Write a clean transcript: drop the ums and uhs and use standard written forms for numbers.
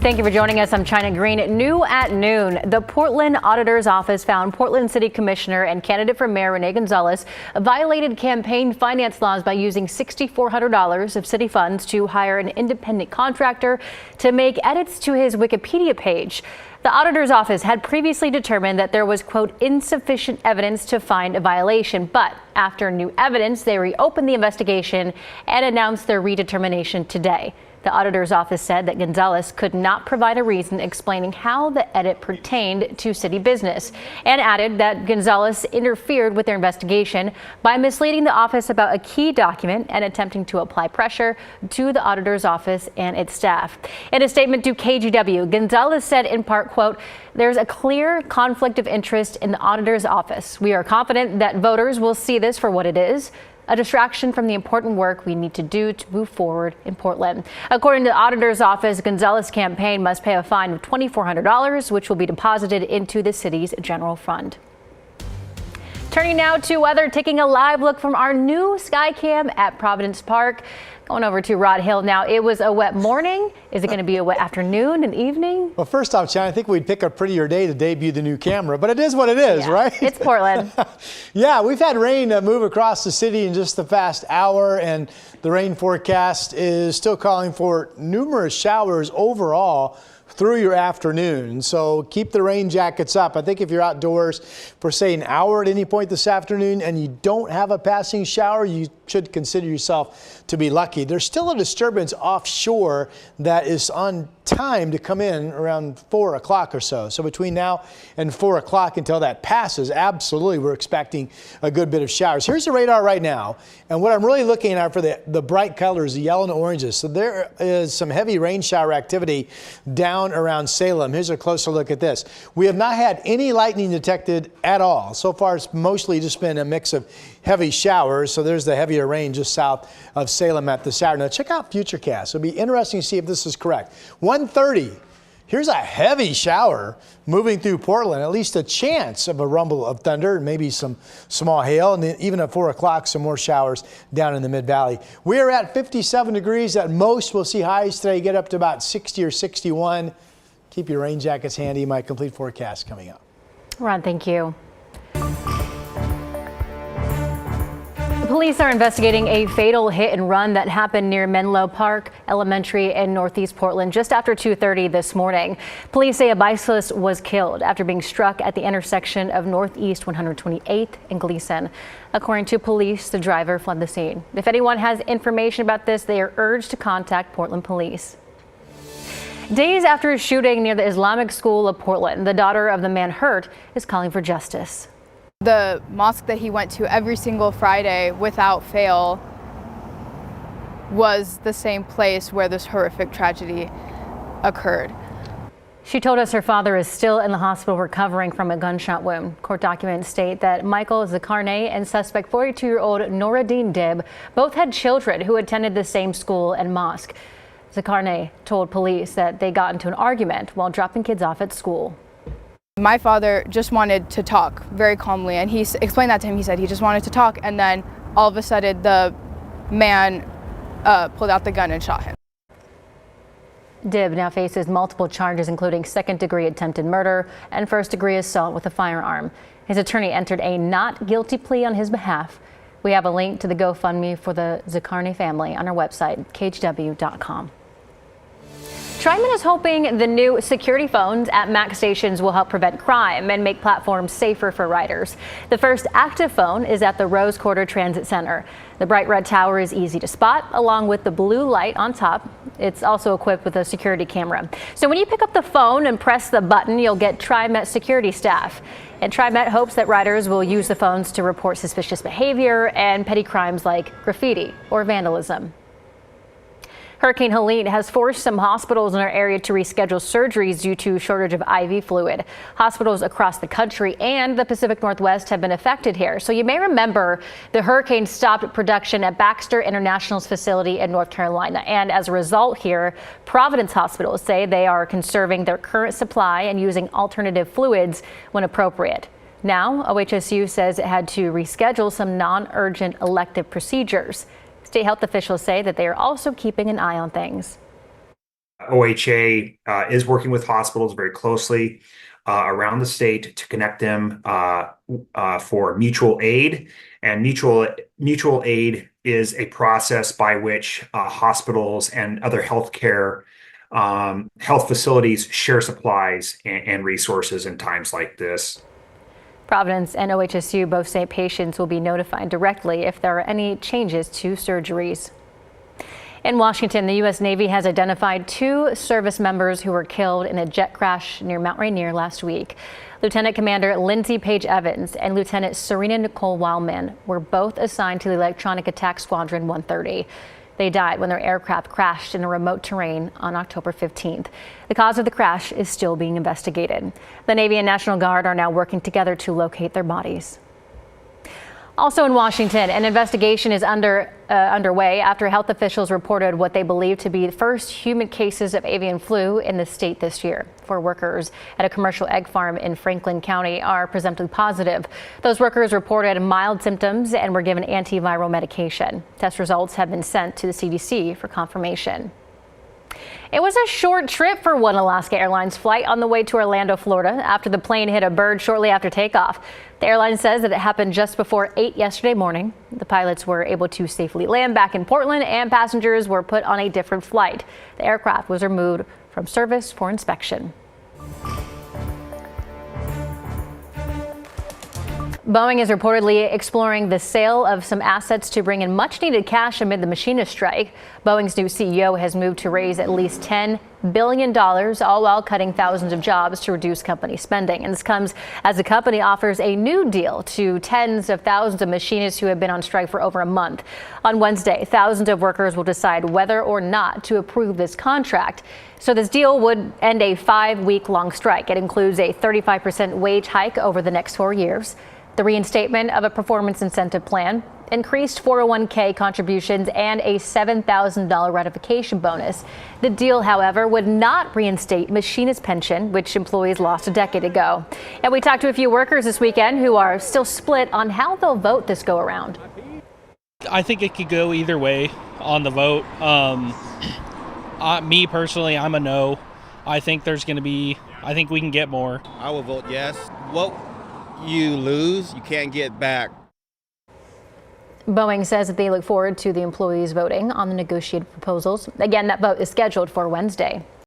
Thank you for joining us. I'm China Green. New at noon, the Portland Auditor's Office found Portland City Commissioner and candidate for Mayor Renee Gonzalez violated campaign finance laws by using $6,400 of city funds to hire an independent contractor to make edits to his Wikipedia page. The Auditor's Office had previously determined that there was, quote, insufficient evidence to find a violation. But after new evidence, they reopened the investigation and announced their redetermination today. The Auditor's Office said that Gonzalez could not provide a reason explaining how the edit pertained to city business, and added that Gonzalez interfered with their investigation by misleading the office about a key document and attempting to apply pressure to the Auditor's Office and its staff. In a statement to KGW, Gonzalez said in part, quote, "There's a clear conflict of interest in the Auditor's Office. We are confident that voters will see this for what it is, a distraction from the important work we need to do to move forward in Portland." According to the Auditor's Office, Gonzalez's campaign must pay a fine of $2,400, which will be deposited into the city's general fund. Turning now to weather, taking a live look from our new Skycam at Providence Park. Going over to Rod Hill now. It was a wet morning. Is it going to be a wet afternoon and evening? Well, first off, China, I think we'd pick a prettier day to debut the new camera, but it is what it is, right? It's Portland. Yeah, we've had rain move across the city in just the past hour, and the rain forecast is still calling for numerous showers overall through your afternoon. So keep the rain jackets up. I think if you're outdoors for, say, an hour at any point this afternoon and you don't have a passing shower, you should consider yourself to be lucky. There's still a disturbance offshore that is on time to come in around 4 o'clock or so. So between now and 4 o'clock until that passes, absolutely, we're expecting a good bit of showers. Here's the radar right now. And what I'm really looking at for the bright colors, the yellow and oranges. So there is some heavy rain shower activity down around Salem. Here's a closer look at this. We have not had any lightning detected at all. So far, it's mostly just been a mix of heavy showers. So there's the heavier rain just south of Salem at this hour. Now check out Futurecast. It'll be interesting to see if this is correct. 1:30. Here's a heavy shower moving through Portland, at least a chance of a rumble of thunder, maybe some small hail, and then even at 4 o'clock, some more showers down in the Mid-Valley. We are at 57 degrees at most. We'll see highs today get up to about 60 or 61. Keep your rain jackets handy. My complete forecast coming up. Ron, thank you. Police are investigating a fatal hit and run that happened near Menlo Park Elementary in Northeast Portland just after 2:30 this morning. Police say a bicyclist was killed after being struck at the intersection of Northeast 128th and Gleason. According to police, the driver fled the scene. If anyone has information about this, they are urged to contact Portland Police. Days after a shooting near the Islamic School of Portland, the daughter of the man hurt is calling for justice. The mosque that he went to every single Friday without fail was the same place where this horrific tragedy occurred. She told us her father is still in the hospital recovering from a gunshot wound. Court documents state that Michael Zakarneh and suspect 42-year-old Noradine Dib both had children who attended the same school and mosque. Zakarneh told police that they got into an argument while dropping kids off at school. My father just wanted to talk very calmly, and he explained that to him. He said he just wanted to talk, and then all of a sudden the man pulled out the gun and shot him. Dib now faces multiple charges, including second-degree attempted murder and first-degree assault with a firearm. His attorney entered a not guilty plea on his behalf. We have a link to the GoFundMe for the Zakarneh family on our website, KGW.com. TriMet is hoping the new security phones at MAX stations will help prevent crime and make platforms safer for riders. The first active phone is at the Rose Quarter Transit Center. The bright red tower is easy to spot, along with the blue light on top. It's also equipped with a security camera. So when you pick up the phone and press the button, you'll get TriMet security staff. And TriMet hopes that riders will use the phones to report suspicious behavior and petty crimes like graffiti or vandalism. Hurricane Helene has forced some hospitals in our area to reschedule surgeries due to shortage of IV fluid. Hospitals across the country and the Pacific Northwest have been affected here. So you may remember the hurricane stopped production at Baxter International's facility in North Carolina. And as a result here, Providence hospitals say they are conserving their current supply and using alternative fluids when appropriate. Now, OHSU says it had to reschedule some non-urgent elective procedures. State health officials say that they are also keeping an eye on things. OHA is working with hospitals very closely around the state to connect them for mutual aid. And mutual aid is a process by which hospitals and other health facilities share supplies and resources in times like this. Providence and OHSU both say patients will be notified directly if there are any changes to surgeries. In Washington, the U.S. Navy has identified 2 service members who were killed in a jet crash near Mount Rainier last week. Lieutenant Commander Lindsay Page Evans and Lieutenant Serena Nicole Wildman were both assigned to the Electronic Attack Squadron 130. They died when their aircraft crashed in a remote terrain on October 15th. The cause of the crash is still being investigated. The Navy and National Guard are now working together to locate their bodies. Also in Washington, an investigation is underway after health officials reported what they believe to be the first human cases of avian flu in the state this year. 4 workers at a commercial egg farm in Franklin County are presumptively positive. Those workers reported mild symptoms and were given antiviral medication. Test results have been sent to the CDC for confirmation. It was a short trip for one Alaska Airlines flight on the way to Orlando, Florida, after the plane hit a bird shortly after takeoff. The airline says that it happened just before 8 yesterday morning. The pilots were able to safely land back in Portland, and passengers were put on a different flight. The aircraft was removed from service for inspection. Boeing is reportedly exploring the sale of some assets to bring in much needed cash amid the machinist strike. Boeing's new CEO has moved to raise at least $10 billion, all while cutting thousands of jobs to reduce company spending. And this comes as the company offers a new deal to tens of thousands of machinists who have been on strike for over a month. On Wednesday, thousands of workers will decide whether or not to approve this contract. So this deal would end a 5-week-long strike. It includes a 35% wage hike over the next 4 years, the reinstatement of a performance incentive plan, increased 401k contributions, and a $7,000 ratification bonus. The deal, however, would not reinstate machinist pension, which employees lost a decade ago. And we talked to a few workers this weekend who are still split on how they'll vote this go around. I think it could go either way on the vote. Me personally, I'm a no. I think we can get more. I will vote yes. What you lose, you can't get back. Boeing says that they look forward to the employees voting on the negotiated proposals. Again, that vote is scheduled for Wednesday.